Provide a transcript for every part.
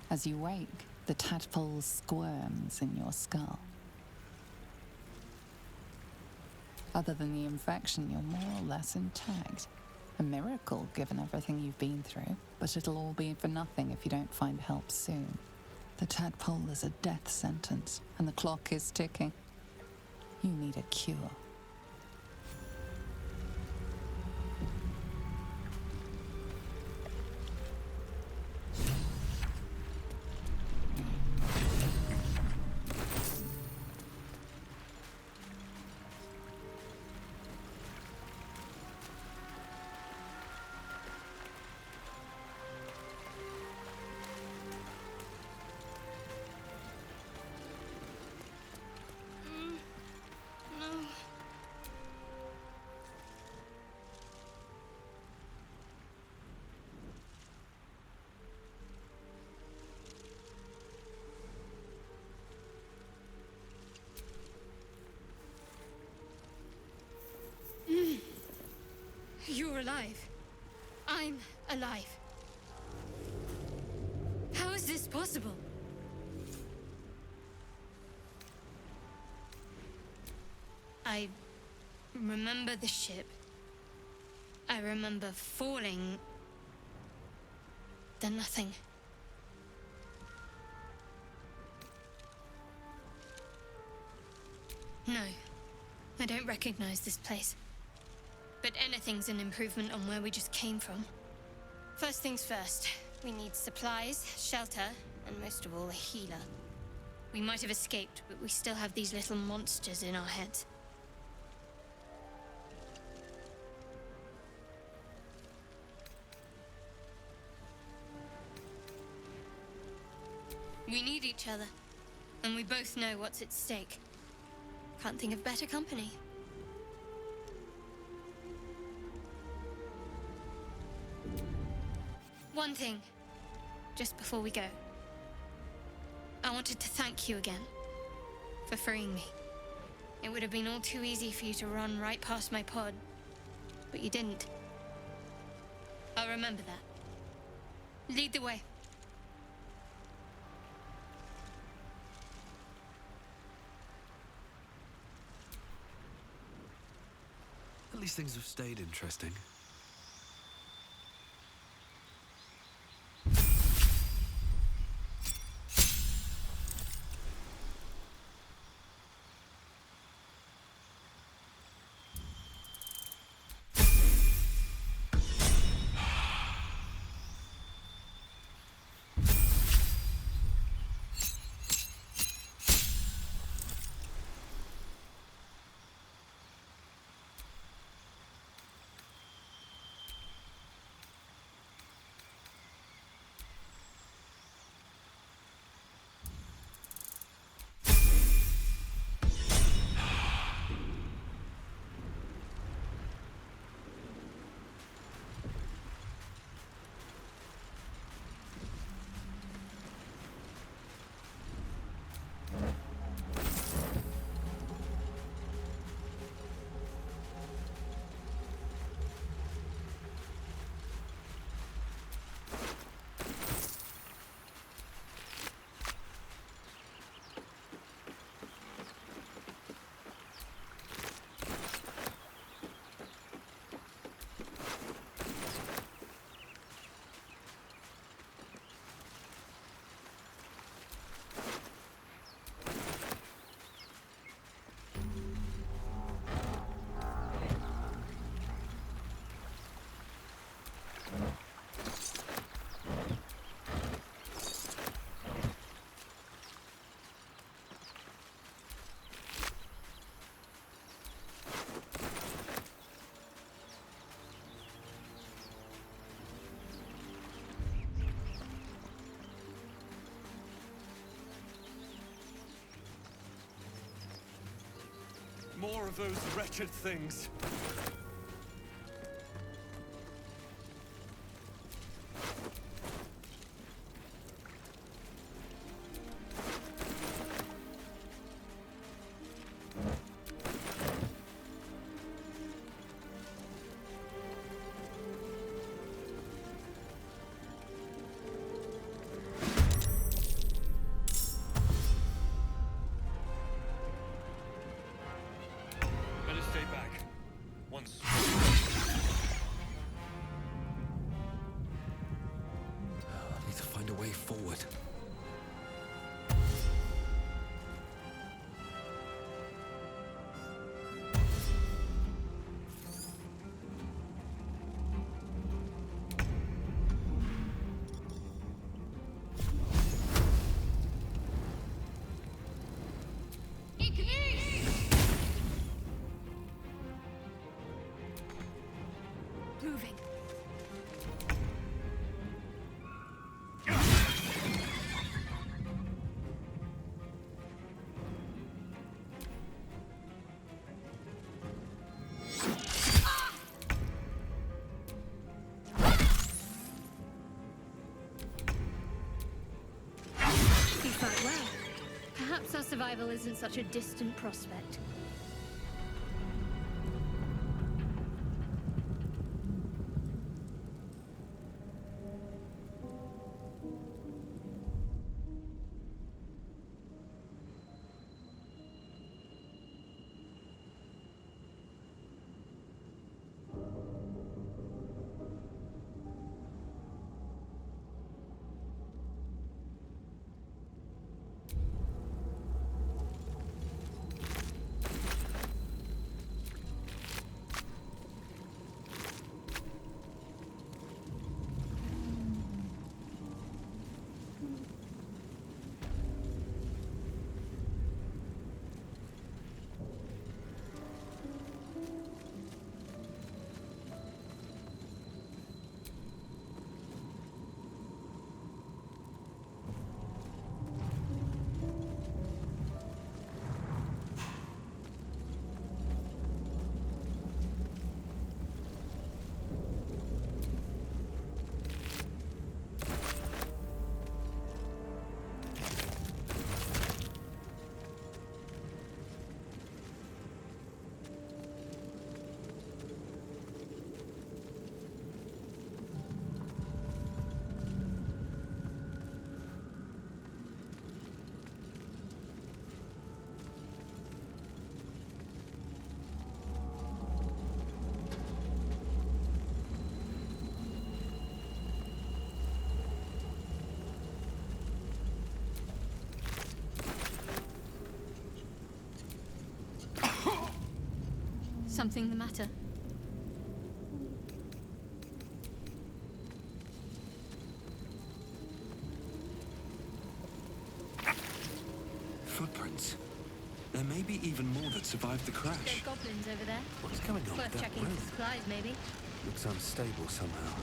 As you wake, the tadpole squirms in your skull. Other than the infection, you're more or less intact. A miracle, given everything you've been through, but it'll all be for nothing if you don't find help soon. The tadpole is a death sentence, and the clock is ticking. You need a cure. You're alive. I'm alive. How is this possible? I remember the ship. I remember falling. Then nothing. No, I don't recognize this place. But anything's an improvement on where we just came from. First things first, we need supplies, shelter, and most of all, a healer. We might have escaped, but we still have these little monsters in our heads. We need each other, and we both know what's at stake. Can't think of better company. One thing, just before we go. I wanted to thank you again for freeing me. It would have been all too easy for you to run right past my pod, but you didn't. I'll remember that. Lead the way. At least things have stayed interesting. More of those wretched things. Perhaps our survival isn't such a distant prospect. Something the matter? Footprints. There may be even more that survived the crash. There's goblins over there. What's going on with Worth that checking room? for supplies, maybe. Looks unstable somehow.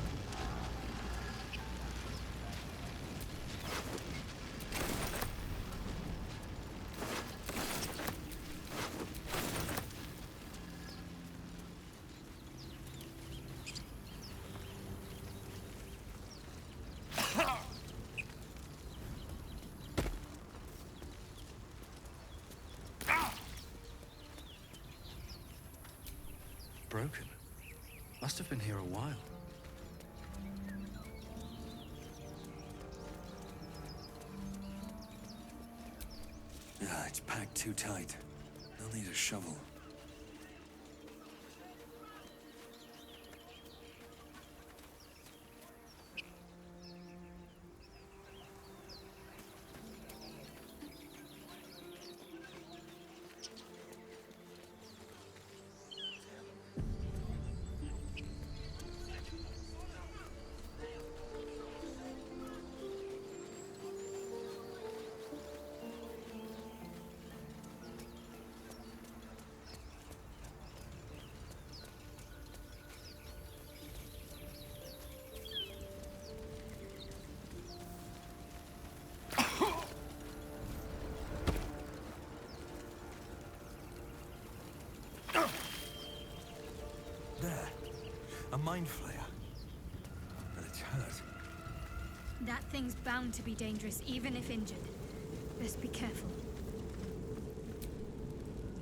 Broken. Must have been here a while. Ah, it's packed too tight. They'll need a shovel. There. A mind flayer. And it's hurt. That thing's bound to be dangerous, even if injured. Best be careful.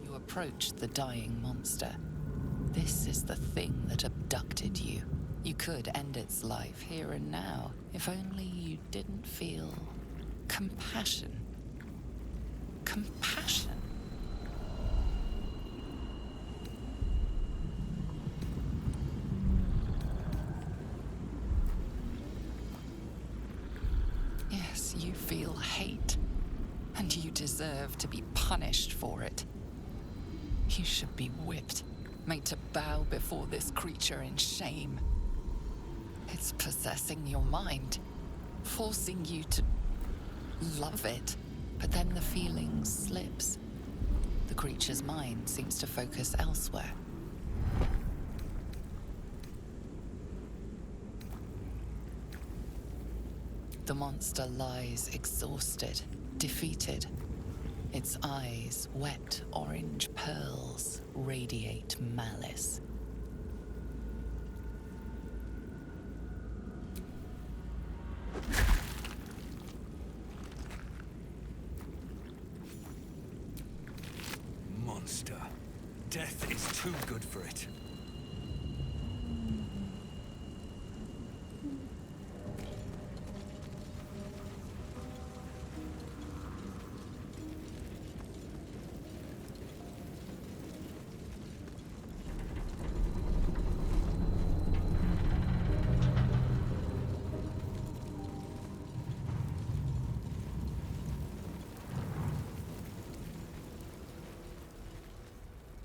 You approach the dying monster. This is the thing that abducted you. You could end its life here and now, if only you didn't feel compassion. Compassion. Yes, you feel hate, and you deserve to be punished for it. You should be whipped, made to bow before this creature in shame. It's possessing your mind, forcing you to love it, but then the feeling slips. The creature's mind seems to focus elsewhere. The monster lies exhausted, defeated. Its eyes, wet orange pearls, radiate malice. monster. Death is too good for it.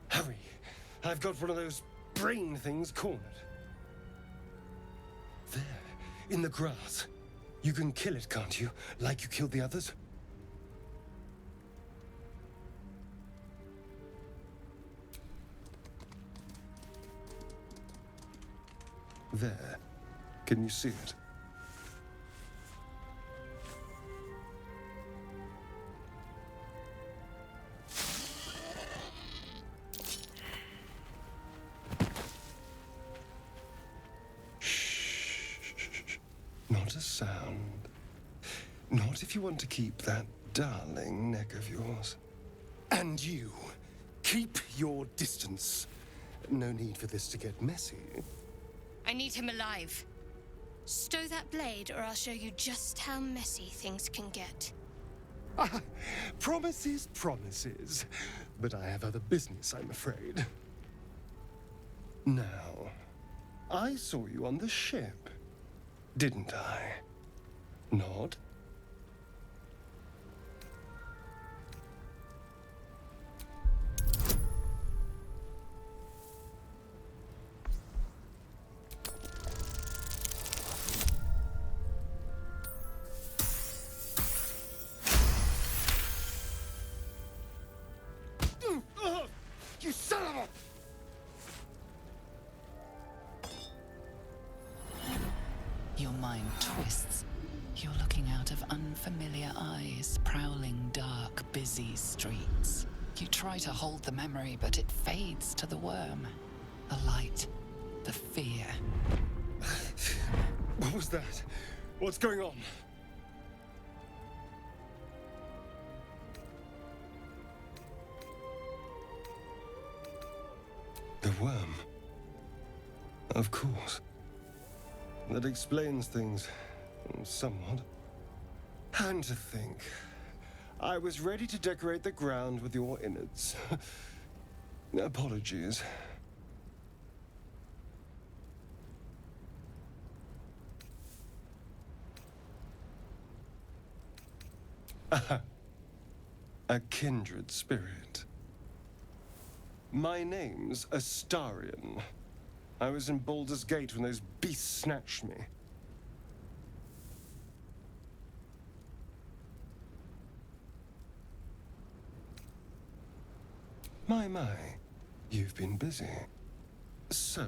Hurry! I've got one of those brain things cornered. There, in the grass. You can kill it, can't you? Like you killed the others? There. Can you see it? Not a sound. Not if you want to keep that darling neck of yours. And you, keep your distance. No need for this to get messy. I need him alive. Stow that blade, or I'll show you just how messy things can get. Promises, promises. But I have other business, I'm afraid. Now, I saw you on the ship, didn't I? Nod? You son of a... Your mind twists. You're looking out of unfamiliar eyes, prowling dark, busy streets. You try to hold the memory, but it fades to the worm. The light, the fear. What was that? What's going on? The worm. Of course. That explains things, somewhat. And to think, I was ready to decorate the ground with your innards. Apologies. A kindred spirit. My name's Astarion. I was in Baldur's Gate when those beasts snatched me. My, you've been busy. So,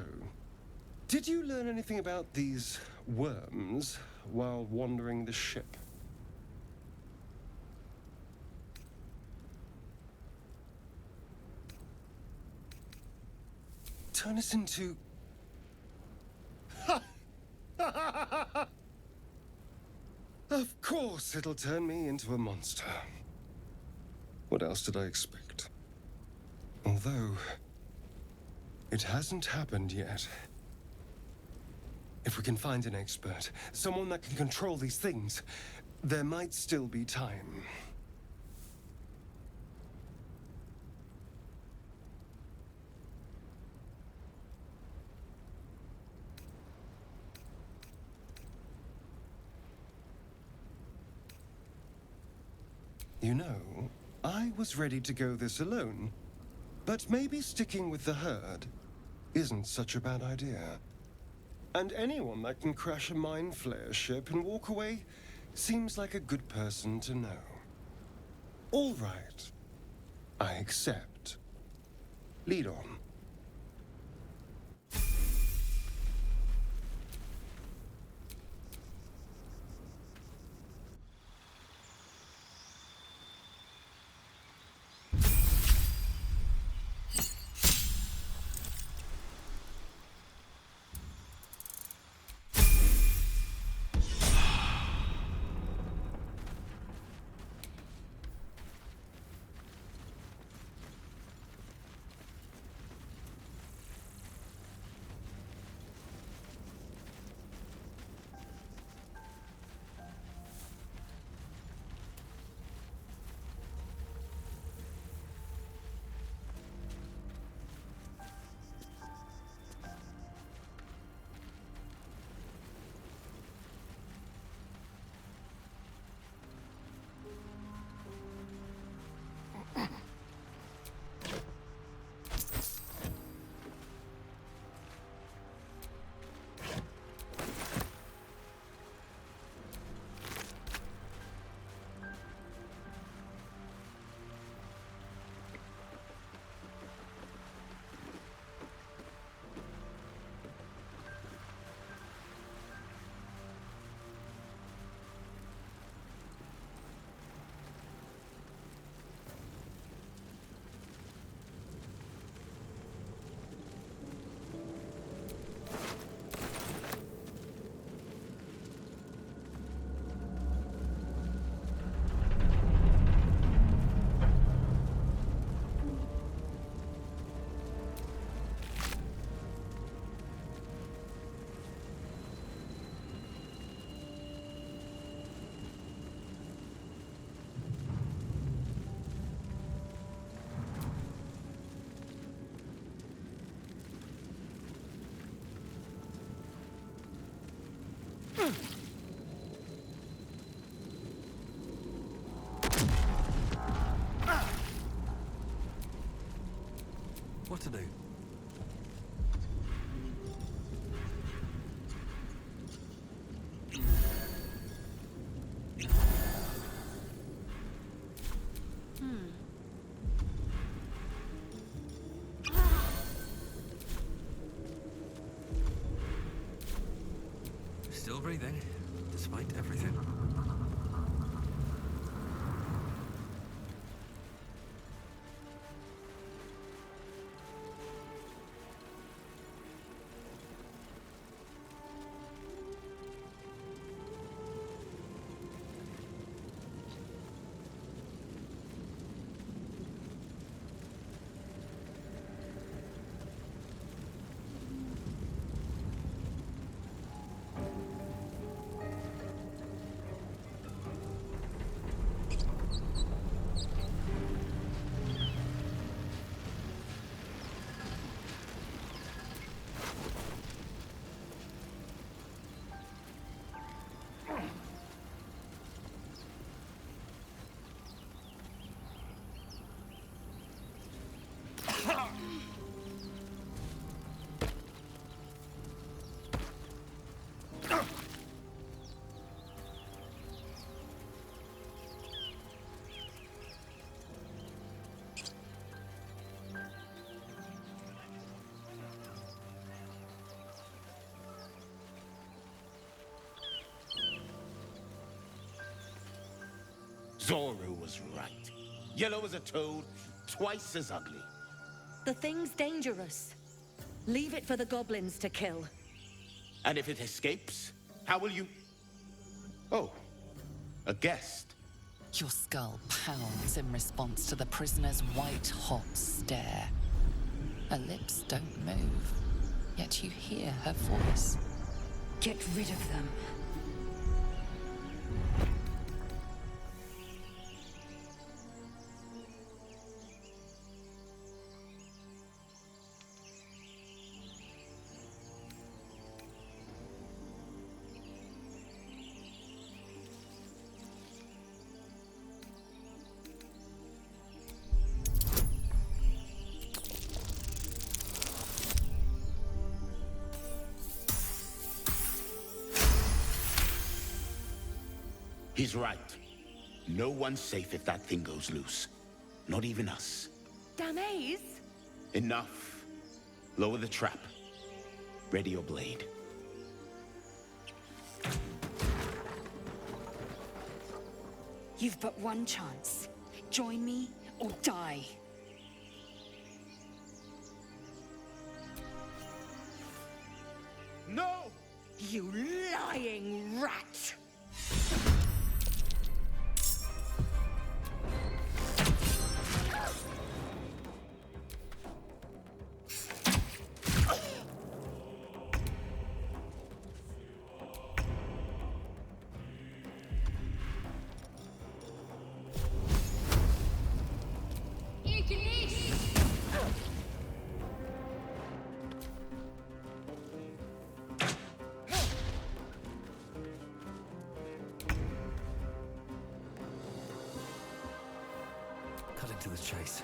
did you learn anything about these worms while wandering the ship? Turn us into... Of course it'll turn me into a monster. What else did I expect? Although, it hasn't happened yet. If we can find an expert, someone that can control these things, there might still be time. You know, I was ready to go this alone, but maybe sticking with the herd isn't such a bad idea. And anyone that can crash a mind flayer ship and walk away seems like a good person to know. All right, I accept. Lead on. what to do. Still breathing, despite everything. Zoru was right. Yellow as a toad, twice as ugly. The thing's dangerous. Leave it for the goblins to kill. And if it escapes, how will you... Oh, a guest. Your skull pounds in response to the prisoner's white-hot stare. Her lips don't move, yet you hear her voice. Get rid of them. He's right. No one's safe if that thing goes loose. Not even us. Damaze? Enough. Lower the trap. Ready your blade. You've but one chance. Join me or die. No! You lying rat! Cutting to the chase.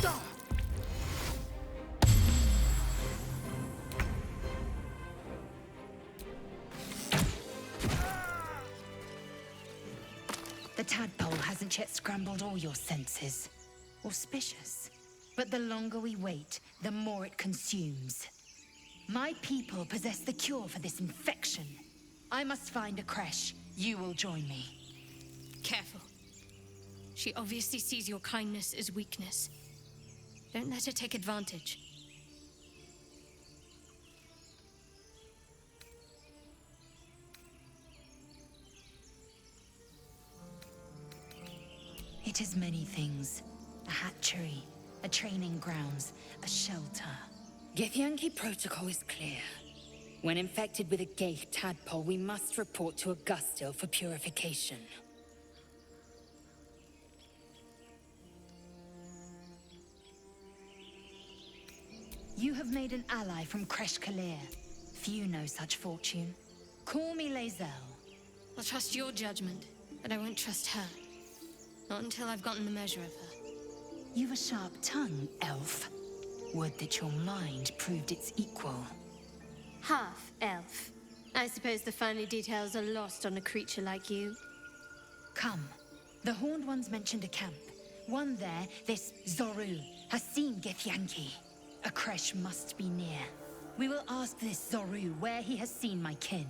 No! The tadpole hasn't yet scrambled all your senses. Auspicious. But the longer we wait, the more it consumes. My people possess the cure for this infection. I must find a creche. You will join me. Careful. She obviously sees your kindness as weakness. Don't let her take advantage. It is many things. A hatchery, a training grounds, a shelter. Githyanki protocol is clear. When infected with a gay tadpole, we must report to Augustil for purification. You have made an ally from Kresh Kalir. Few know such fortune. Call me Lae'zel. I'll trust your judgment, but I won't trust her. Not until I've gotten the measure of her. You've a sharp tongue, elf. Would that your mind proved its equal. Half elf. I suppose the finer details are lost on a creature like you. Come. The Horned Ones mentioned a camp. One there, this Zoru, has seen Githyanki. A creche must be near. We will ask this Zoru where he has seen my kin.